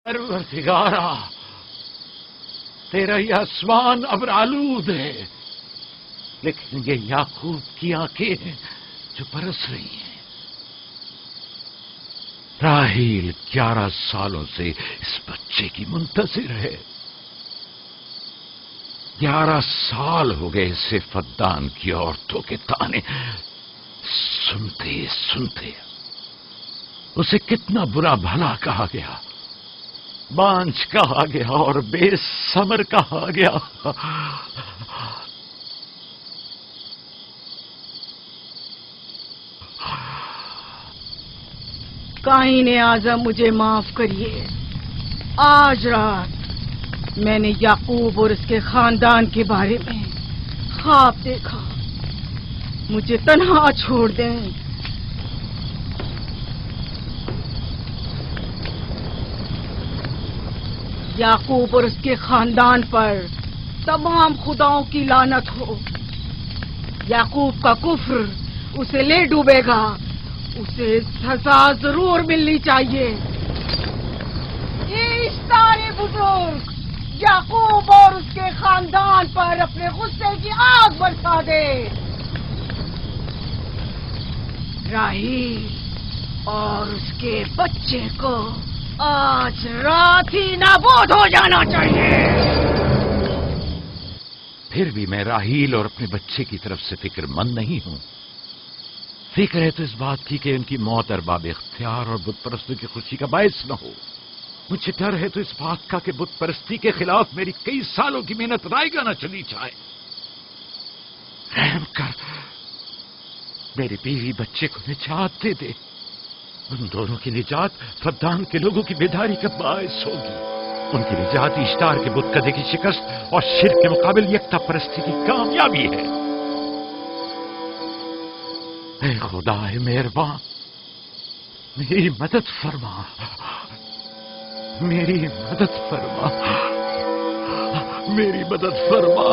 پروردگارا، تیرا یہ آسمان ابر آلود ہے، لیکن یہ یعقوب کی آنکھیں ہیں جو برس رہی ہیں۔ راحیل 11 سالوں سے اس بچے کی منتظر ہے۔ 11 سال ہو گئے اسے فدان کی عورتوں کے تانے سنتے سنتے۔ اسے کتنا برا بھلا کہا گیا، بانجھ کہا گیا اور بے ثمر کہا گیا۔ قائن اعظم مجھے معاف کریے، آج رات میں نے یعقوب اور اس کے خاندان کے بارے میں خواب دیکھا، مجھے تنہا چھوڑ دیں۔ یعقوب اور اس کے خاندان پر تمام خداؤں کی لعنت ہو۔ یعقوب کا کفر اسے لے ڈوبے گا، اسے سزا ضرور ملنی چاہیے۔ اشتار بزرگ یعقوب اور اس کے خاندان پر اپنے غصے کی آگ برسا دے۔ راحیل اور اس کے بچے کو آج رات ہی نابود ہو جانا چاہیے۔ پھر بھی میں راحیل اور اپنے بچے کی طرف سے فکر مند نہیں ہوں۔ فکر ہے تو اس بات کی کہ ان کی موت ارباب اختیار اور بت پرستوں کی خوشی کا باعث نہ ہو۔ مجھے ڈر ہے تو اس بات کا کہ بت پرستی کے خلاف میری کئی سالوں کی محنت رائے گاہ نہ چلی جائے۔ رحم کر میری بیوی بچے کو نجات دے دے۔ ان دونوں کی نجات فدان کے لوگوں کی بیداری کا باعث ہوگی۔ ان کی نجات اشتار کے بت کدے کی شکست اور شرک کے مقابل یکتا پرستی کی کامیابی ہے۔ اے خدا مہربان، میری مدد فرما، میری مدد فرما، میری مدد فرما۔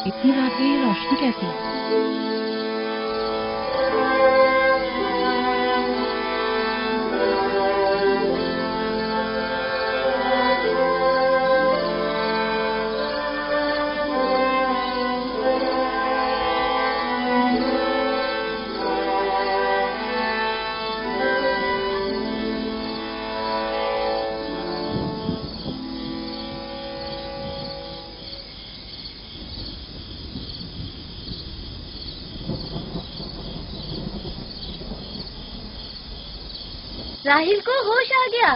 اتنی رات میں یہ روشنی کیسی؟ راحیل کو ہوش آ گیا۔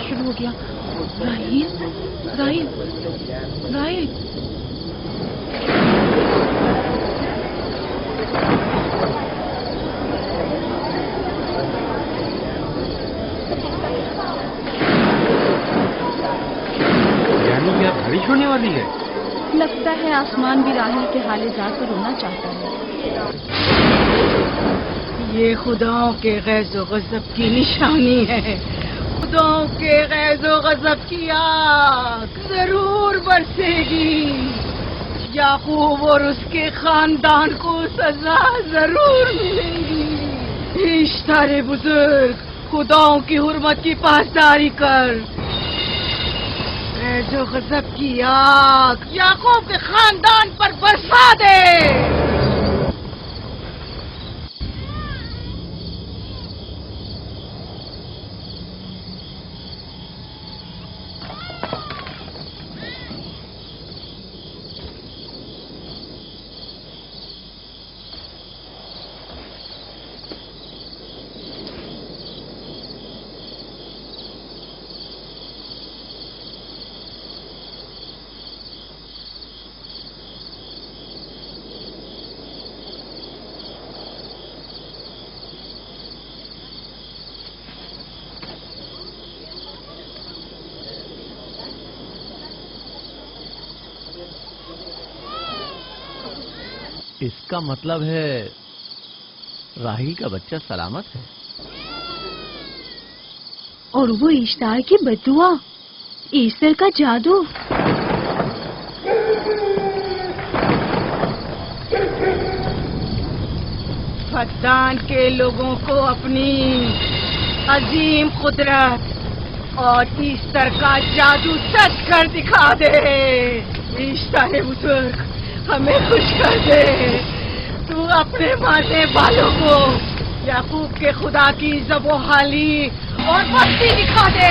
شروع ہو گیا۔ راحیل راحیل راحیل بارش ہونے والی ہے۔ لگتا ہے آسمان بھی راحیل کے حال ذات پر رونا چاہتا ہے۔ یہ خداؤں کے غیظ و غضب کی نشانی ہے. خداؤں کے غیظ و غضب کی آگ ضرور برسے گی. یعقوب اور اس کے خاندان کو سزا ضرور ملے گی. اشتارے بزرگ، خداؤں کی حرمت کی پاسداری کر. غیظ و غضب کی آگ یعقوب کے خاندان پر برسا دے. اس کا مطلب ہے راہیل کا بچہ سلامت ہے. اور وہ اشتار کی بددعا، ایسٹر کا جادو. فدان کے لوگوں کو اپنی عظیم قدرت اور ایسٹر کا جادو سچ کر دکھا دے. ایسٹر بزرگ، ہمیں خوش کر دے. تو اپنے مانے بالوں کو یعقوب کے خدا کی ذب و حالی اور مستی دکھا دے.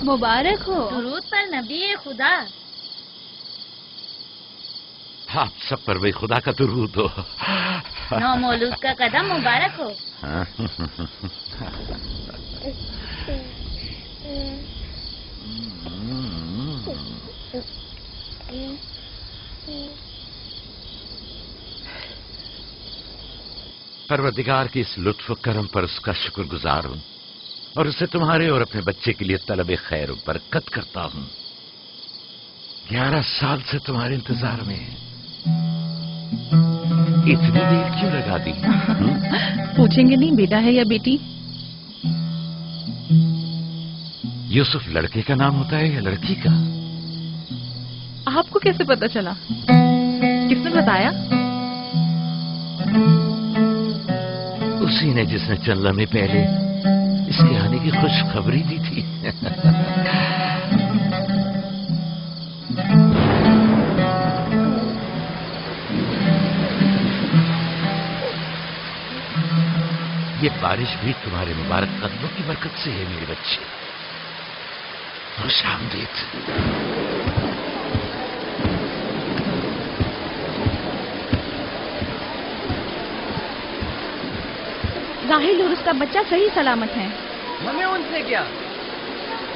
مبارک ہو. درود پر نبی خدا. آپ سب پر بھی خدا کا درود ہو. نو مولود کا قدم مبارک ہو. پروردگار کی اس لطف و کرم پر اس کا شکر گزار ہوں اور اسے تمہارے اور اپنے بچے کے لیے طلب خیر و برکت کرتا ہوں. 11 سال سے تمہارے انتظار میں اتنی دیر کیوں لگا دی؟ پوچھیں گے نہیں بیٹا ہے یا بیٹی؟ یوسف لڑکے کا نام ہوتا ہے یا لڑکی کا؟ آپ کو کیسے پتا چلا؟ کس نے بتایا؟ اسی نے جس نے چند لمحے پہلے اس کے آنے کی خوشخبری دی تھی. یہ بارش بھی تمہارے مبارک قدموں کی برکت سے ہے میرے بچے. خوش آمدید. راہیل اور اس کا بچہ صحیح سلامت ہیں. ہمیں ان سے کیا؟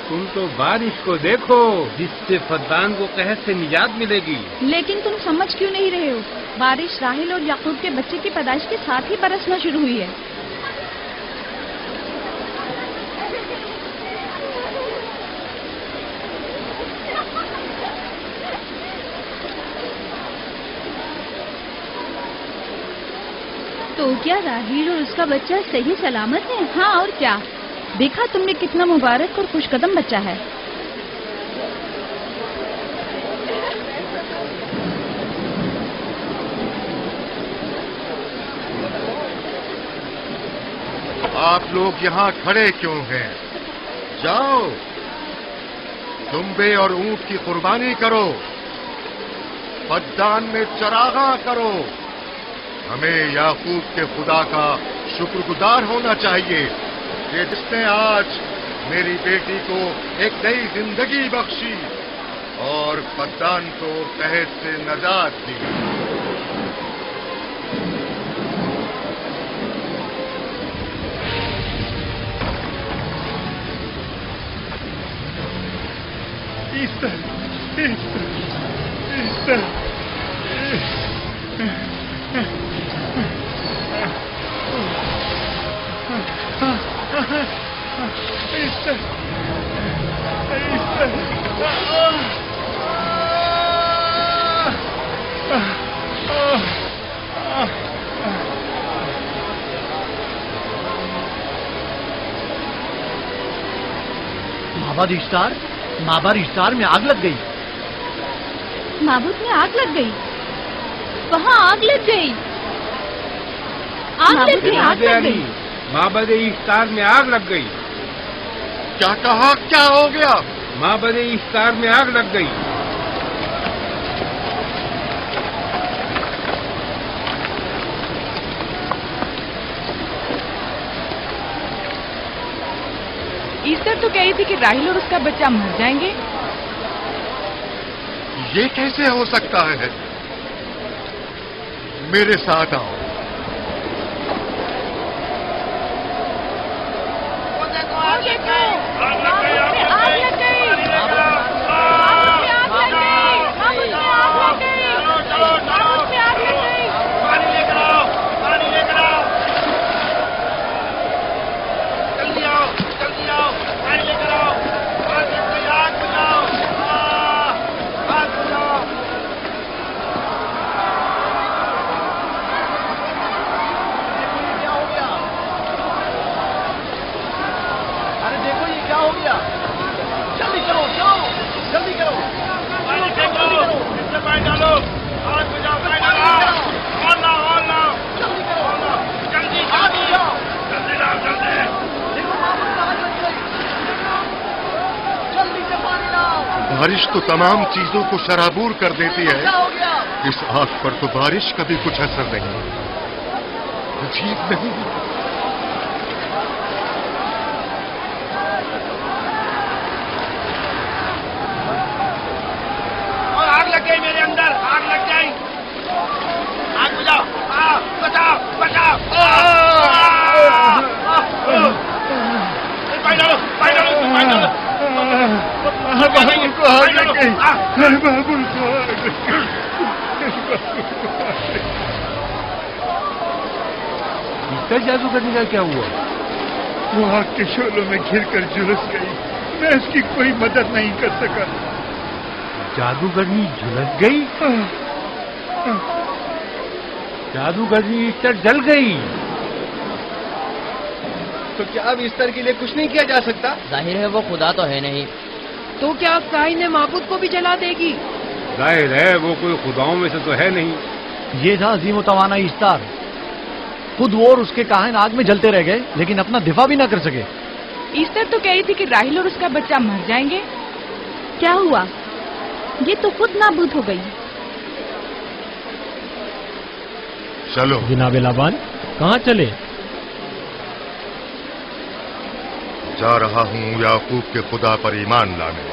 تم تو بارش کو دیکھو جس سے فدان کو قحط سے نجات ملے گی. لیکن تم سمجھ کیوں نہیں رہے ہو؟ بارش راہیل اور یعقوب کے بچے کی پیدائش کے ساتھ ہی برسنا شروع ہوئی ہے. تو کیا راہیل اور اس کا بچہ صحیح سلامت ہے؟ ہاں اور کیا. دیکھا تم نے کتنا مبارک اور خوش قدم بچہ ہے. آپ لوگ یہاں کھڑے کیوں ہیں؟ جاؤ دمبے اور اونٹ کی قربانی کرو، فدان میں چراغاں کرو۔ ہمیں یعقوب کے خدا کا شکر گزار ہونا چاہیے کہ جس نے آج میری بیٹی کو ایک نئی زندگی بخشی اور فدان کو قحط سے نجات دی۔ مابر اشتار میں آگ لگ گئی۔ معبود میں آگ لگ گئی، وہاں آگ لگ گئی، آگ لگ گئی، آگ لگ گئی، معبد اشتار میں آگ لگ گئی۔ کیا کہا؟ کیا ہو گیا؟ معبد اشتار میں آگ لگ گئی۔ ایسٹر تو کہی تھی کہ راہیل اور اس کا بچہ مر جائیں گے۔ یہ کیسے ہو سکتا ہے؟ میرے ساتھ آؤ۔ بارش تو تمام چیزوں کو شرابور کر دیتی ہے، اس آگ پر تو بارش کا بھی کچھ اثر نہیں۔ عجیب نہیں؟ اور آگ لگ گئی میرے اندر، آگ لگ گئی، آگ بجاؤ، بچاؤ بچاؤ، پانی ڈالو، پانی ڈالو، پانی ڈالو۔ بابو کو آگ لگ گئی، بابو کو جادو کرنے کا کیا ہوا؟ وہ آگ کے شعلوں میں گھر کر جھلس گئی، میں اس کی کوئی مدد نہیں کر سکا۔ جادوگرنی جھلس گئی؟ جادوگرنی ایسٹر جل گئی؟ تو کیا اب ایسٹر کے لیے کچھ نہیں کیا جا سکتا؟ ظاہر ہے وہ خدا تو ہے نہیں، تو کیا کائن نے معبود کو بھی جلا دے گی؟ ظاہر ہے وہ کوئی خداؤں میں سے تو ہے نہیں۔ یہ تھا عظیم و توانا اشتار، خود وہ اور اس کے کاہن آگ میں جلتے رہ گئے لیکن اپنا دفاع بھی نہ کر سکے۔ ایسٹر تو کہی تھی کہ راہیل اور اس کا بچہ مر جائیں گے۔ کیا ہوا؟ یہ تو خود نابود ہو گئی۔ چلو جناب لابان، کہاں چلے؟ جا رہا ہوں یعقوب کے خدا پر ایمان لانے۔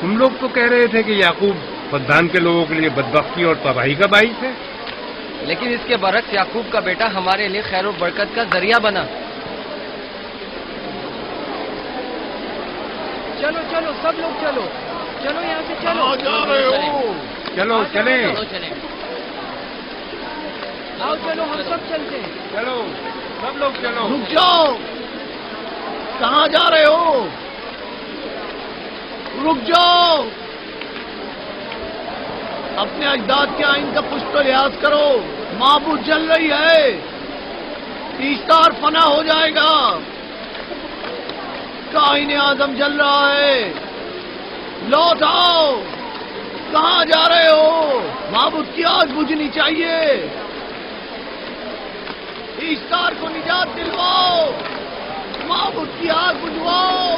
تم لوگ تو کہہ رہے تھے کہ یعقوب فدان کے لوگوں کے لیے بدبختی اور تباہی کا باعث ہے، لیکن اس کے برعکس یعقوب کا بیٹا ہمارے لیے خیر و برکت کا ذریعہ بنا۔ چلو چلو سب لوگ چلو، چلو یہاں سے چلو۔ جا رہے ہو؟ چلو چلیں، آؤ چلو ہم سب چلتے ہیں۔ چلو سب لوگ چلو۔ رک جاؤ، کہاں جا رہے ہو؟ رک جاؤ، اپنے اجداد کے آئین کا کچھ تو لحاظ کرو، معبود جل رہی ہے، ایسٹار فنا ہو جائے گا، کائن اعظم جل رہا ہے، لوٹ آؤ، کہاں جا رہے ہو؟ معبود کی آگ بجھنی چاہیے. اشتار کو نجات دلواؤ. معبود کی آگ بجھواؤ.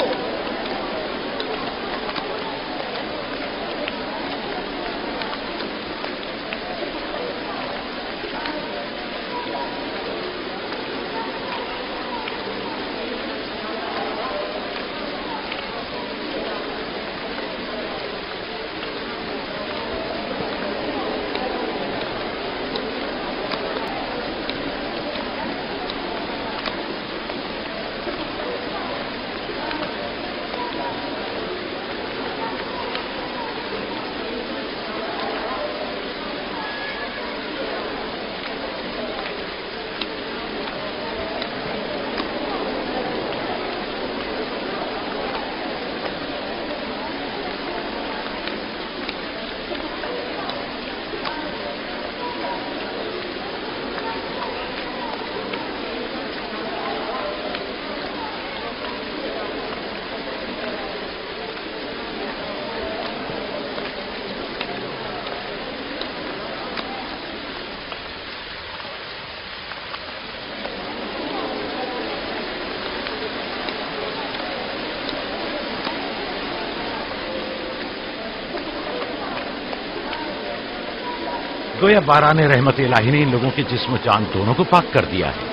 گویا باران رحمت الہی نے ان لوگوں کے جسم و جان دونوں کو پاک کر دیا ہے.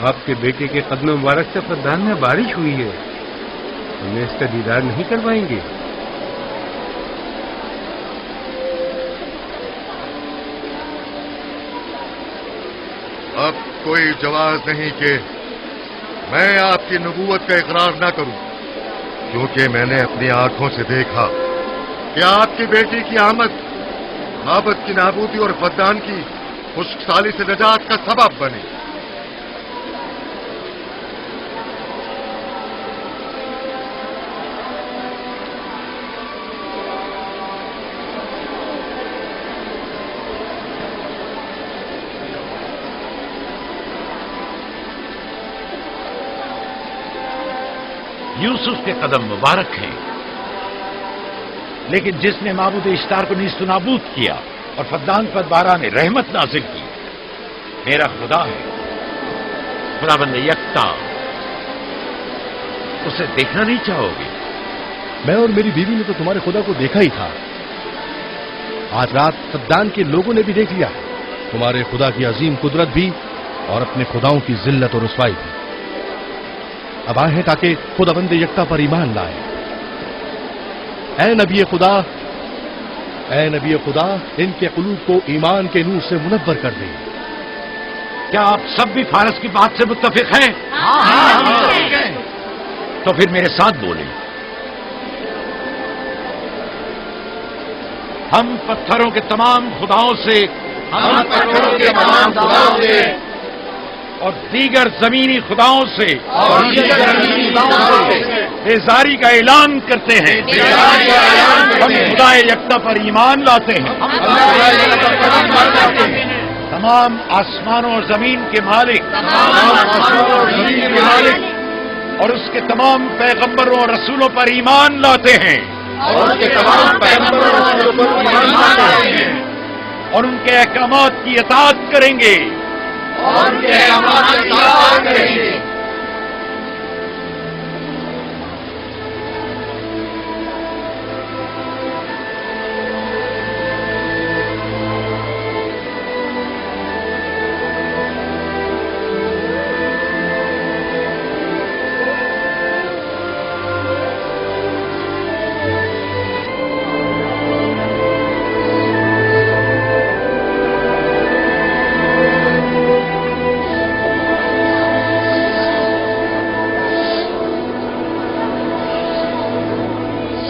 آپ کے بیٹے کے قدم مبارک سے فدان میں بارش ہوئی ہے. ہمیں اس کا دیدار نہیں کروائیں گے؟ اب کوئی جواز نہیں کہ میں آپ کی نبوت کا اقرار نہ کروں، کیونکہ میں نے اپنی آنکھوں سے دیکھا کہ آپ کی بیٹی کی آمد معبد کی نابودی اور فدان کی خشک سالی سے نجات کا سبب بنی. یوسف کے قدم مبارک ہیں، لیکن جس نے معبود اشتار کو نیست و نابود کیا اور فدان پر باران رحمت نازل کی، میرا خدا ہے، خداوند یکتا. اسے دیکھنا نہیں چاہو گے؟ میں اور میری بیوی نے تو تمہارے خدا کو دیکھا ہی تھا. آج رات فدان کے لوگوں نے بھی دیکھ لیا تمہارے خدا کی عظیم قدرت بھی اور اپنے خداؤں کی ذلت اور رسوائی بھی. اب آئے ہیں تاکہ خداوند یکتا پر ایمان لائیں. اے نبی خدا، ان کے قلوب کو ایمان کے نور سے منور کر دیں. کیا آپ سب بھی فارس کی بات سے متفق ہیں؟ تو پھر میرے ساتھ بولیں. ہم پتھروں کے تمام خداؤں سے اور دیگر زمینی خداؤں سے بیزاری کا اعلان کرتے ہیں. ہم خدا یکتا پر ایمان لاتے ہیں. تمام آسمانوں اور زمین کے مالک اور اس کے تمام پیغمبروں اور رسولوں پر ایمان لاتے ہیں اور ان کے احکامات کی اطاعت کریں گے.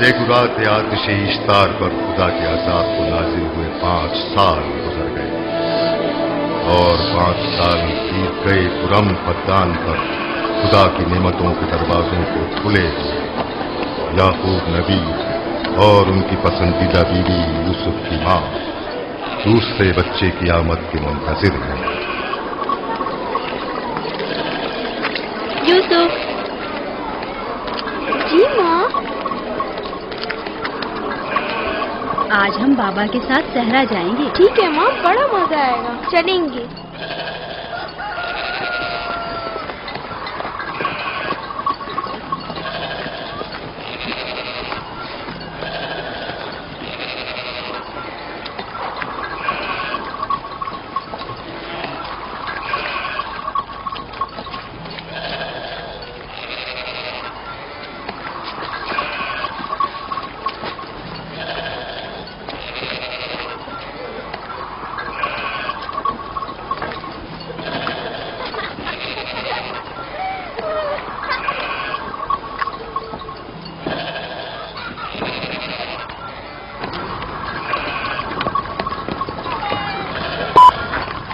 زیگورات آتش اشتار پر خدا کے عذاب کو نازل ہوئے 5 سال گزر گئے اور 5 سال بیت گئے پرم فدان پر خدا کی نعمتوں کے دروازوں کو کھلے ہوئے. یعقوب نبی اور ان کی پسندیدہ بیوی یوسف کی ماں دوسرے بچے کی آمد کے منتظر ہیں. یوسف. جی ماں. آج ہم بابا کے ساتھ صحرا جائیں گے. ٹھیک ہے ماں، بڑا مزہ آئے گا، چلیں گے.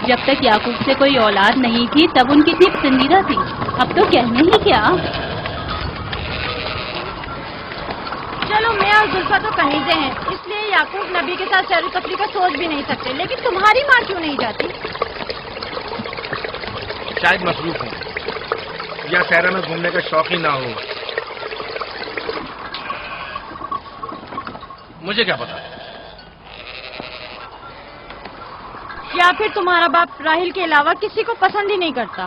جب تک یعقوب سے کوئی اولاد نہیں تھی تب ان کی اتنی پسندیدہ تھی. اب تو کہنے ہی کیا. چلو میں اور زلفا تو کنیزیں ہیں، اس لیے یعقوب نبی کے ساتھ سیر و تفریح کا سوچ بھی نہیں سکتے، لیکن تمہاری ماں کیوں نہیں جاتی؟ شاید مصروف ہوں یا صحرا میں گھومنے کا شوق ہی نہ ہو. مجھے کیا پتا. یا پھر تمہارا باپ راہیل کے علاوہ کسی کو پسند ہی نہیں کرتا.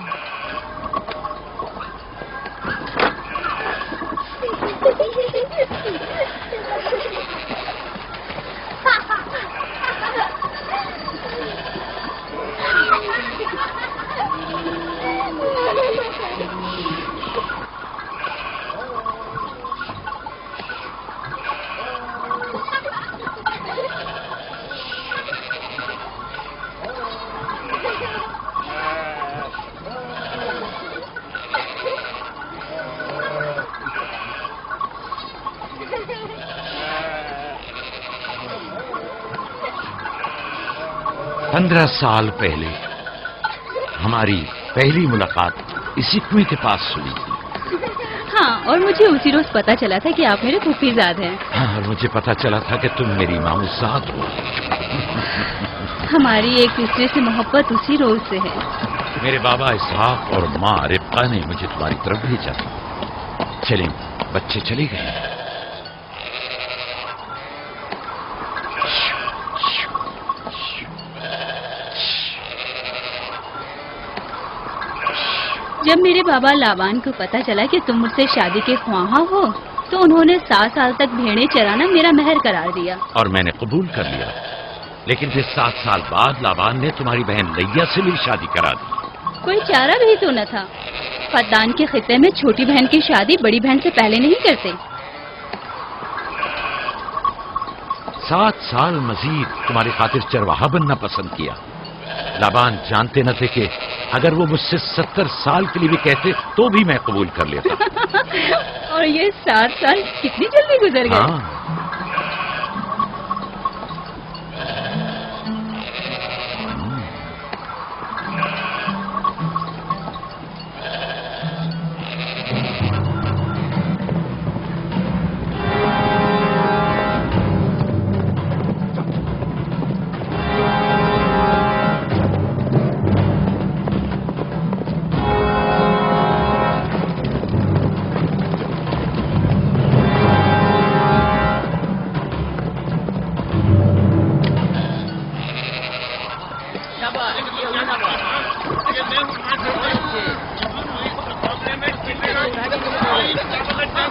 پندرہ سال پہلے ہماری پہلی ملاقات اسی کنویں کے پاس ہوئی تھی. ہاں، اور مجھے اسی روز پتا چلا تھا کہ آپ میرے پھوپھی زاد ہیں. ہاں، اور مجھے پتا چلا تھا کہ تم میری ماموزاد ہو. ہماری ایک دوسرے سے محبت اسی روز سے ہے. میرے بابا اسحاق اور ماں ربقہ نے مجھے تمہاری طرف بھیجا تھا. چلیں، بچے چلے گئے. جب میرے بابا لابان کو پتا چلا کہ تم مجھ سے شادی کے خواہاں ہو تو انہوں نے 7 سال تک بھیڑیں چرانا میرا مہر قرار دیا. اور میں نے قبول کر لیا. لیکن پھر 7 سال بعد لابان نے تمہاری بہن لیا سے میری شادی کرا دی. کوئی چارہ بھی تو نہ تھا. فدان کے خطے میں چھوٹی بہن کی شادی بڑی بہن سے پہلے نہیں کرتے. 7 سال مزید تمہاری خاطر چرواہا بننا پسند کیا. لابان جانتے نہ تھے کہ اگر وہ مجھ سے 70 سال کے لیے بھی کہتے تو بھی میں قبول کر لیتا. اور یہ 7 سال کتنی جلدی گزر گئے. ہاں.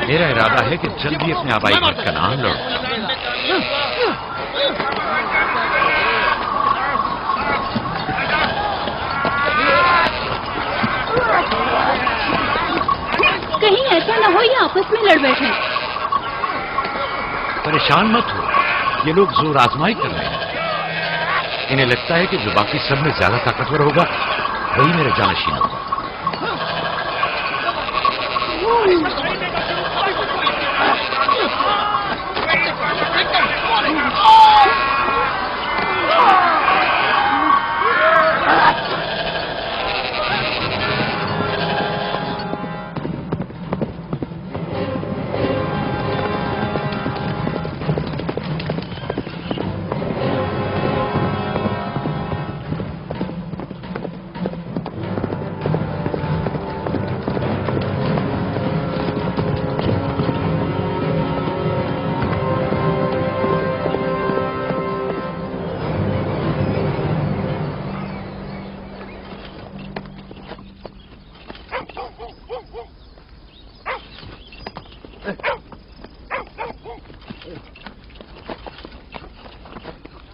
میرا ارادہ ہے کہ جلدی اپنے آبائی گھر کا نام لڑوں. کہیں ایسا نہ ہو یہ آپس میں لڑ بیٹھے. پریشان مت ہو، یہ لوگ زور آزمائی کر رہے ہیں. انہیں لگتا ہے کہ جو باقی سب میں زیادہ طاقتور ہوگا وہی میرا جانشین ہوگا.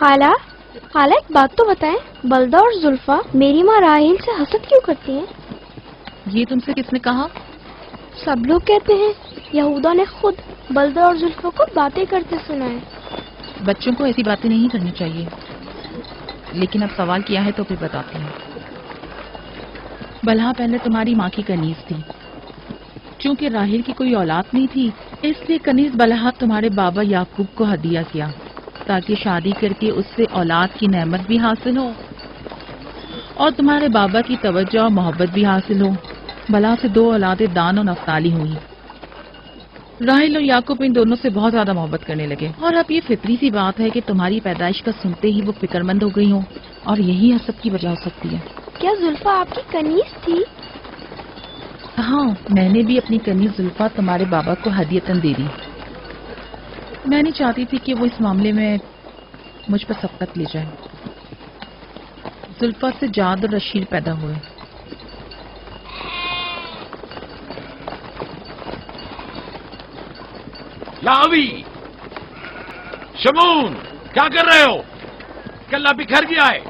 خالہ خالہ ایک بات تو بتائیں، بلدہ اور زلفا میری ماں راحیل سے حسد کیوں کرتی ہیں؟ یہ تم سے کس نے کہا؟ سب لوگ کہتے ہیں، یہودا نے خود بلدہ اور زلفا کو باتیں کرتے سنا ہے۔ بچوں کو ایسی باتیں نہیں کرنی چاہیے، لیکن اب سوال کیا ہے تو پھر بتاتے ہیں۔ بلہا پہلے تمہاری ماں کی کنیز تھی، چونکہ راحیل کی کوئی اولاد نہیں تھی، اس لیے کنیز بلہا تمہارے بابا یعقوب کو ہدیہ کیا تاکہ شادی کر کے اس سے اولاد کی نعمت بھی حاصل ہو اور تمہارے بابا کی توجہ اور محبت بھی حاصل ہو۔ بلہا سے 2 اولادیں دان اور نفتالی ہوئی۔ راحیل اور یعقوب ان دونوں سے بہت زیادہ محبت کرنے لگے، اور اب یہ فطری سی بات ہے کہ تمہاری پیدائش کا سنتے ہی وہ فکر مند ہو گئی ہوں، اور یہی حسد کی وجہ ہو سکتی ہے۔ کیا زلفا آپ کی کنیز تھی؟ ہاں، میں نے بھی اپنی کنیز زلفا تمہارے بابا کو ہدیتاً دے دی۔ میں نہیں چاہتی تھی کہ وہ اس معاملے میں مجھ پر سبقت لے جائے۔ زلفا سے جاد اور رشید پیدا ہوئے۔ لاوی، شمون، کیا کر رہے ہو؟ کلا بکھر گیا ہے۔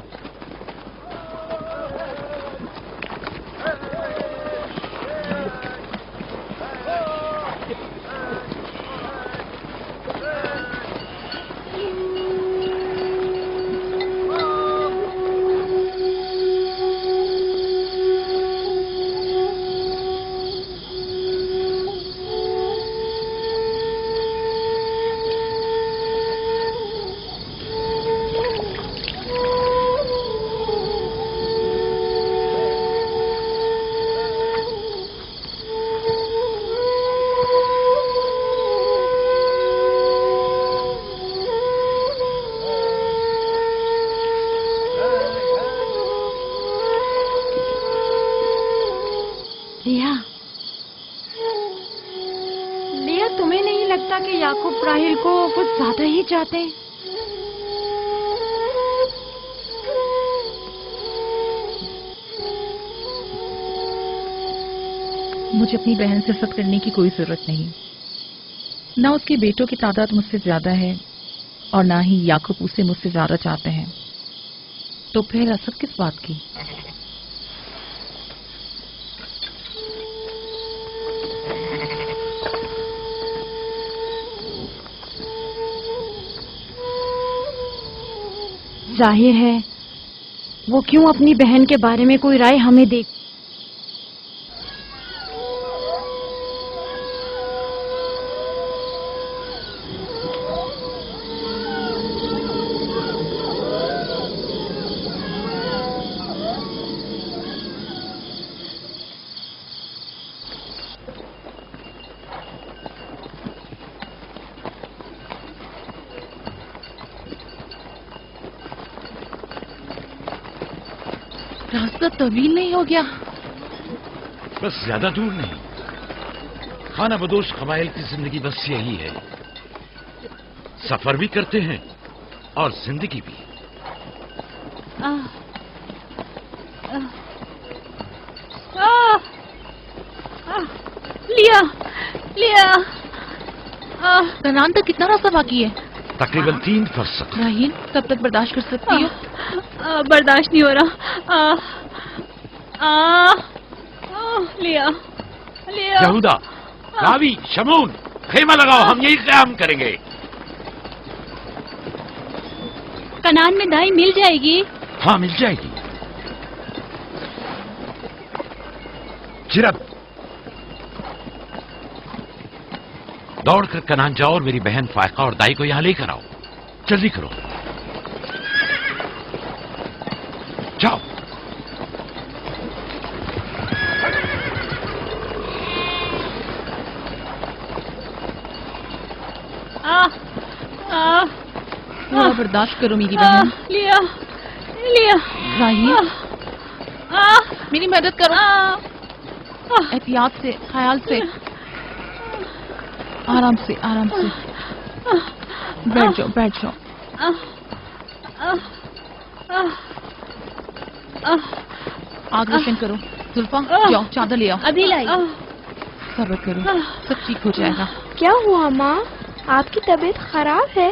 لیا، تمہیں نہیں لگتا کہ یعقوب راحیل کو کچھ زیادہ ہی چاہتے ہیں؟ مجھے اپنی بہن سے حسد کرنے کی کوئی ضرورت نہیں، نہ اس کے بیٹوں کی تعداد مجھ سے زیادہ ہے اور نہ ہی یعقوب اسے مجھ سے زیادہ چاہتے ہیں، تو پھر حسد کس بات کی؟ ظاہر ہے وہ کیوں اپنی بہن کے بارے میں کوئی رائے ہمیں دے۔ راستہ طویل نہیں ہو گیا؟ بس زیادہ دور نہیں، خانہ بدوش قبائل کی زندگی بس یہی ہے، سفر بھی کرتے ہیں اور زندگی بھی۔ لیا لیا کنان تک کتنا راستہ باقی ہے؟ تقریباً 3 فرسخ۔ راحیل، تب تک برداشت کر سکتی ہو؟ برداشت نہیں ہو رہا۔ لیا لیا، یہودا، لاوی، شمون، خیمہ لگاؤ، ہم یہی قیام کریں گے۔ کنان میں دائی مل جائے گی؟ ہاں، مل جائے گی۔ جرب، دوڑ کر کنان جاؤ اور میری بہن فائقہ اور دائی کو یہاں لے کر آؤ، جلدی کرو، جاؤ۔ تھوڑا برداشت کرو میری بہن۔ لیا لیا، راحیل، میری مدد کرو، احتیاط سے، خیال سے، آرام سے آرام سے، بیٹھ جاؤ بیٹھ جاؤ۔ آگ روشن کرو، زلفا جاؤ چادر لے آؤ۔ ابھی لائی۔ صبر کرو، سب ٹھیک ہو جائے گا۔ کیا ہوا ماں؟ آپ کی طبیعت خراب ہے؟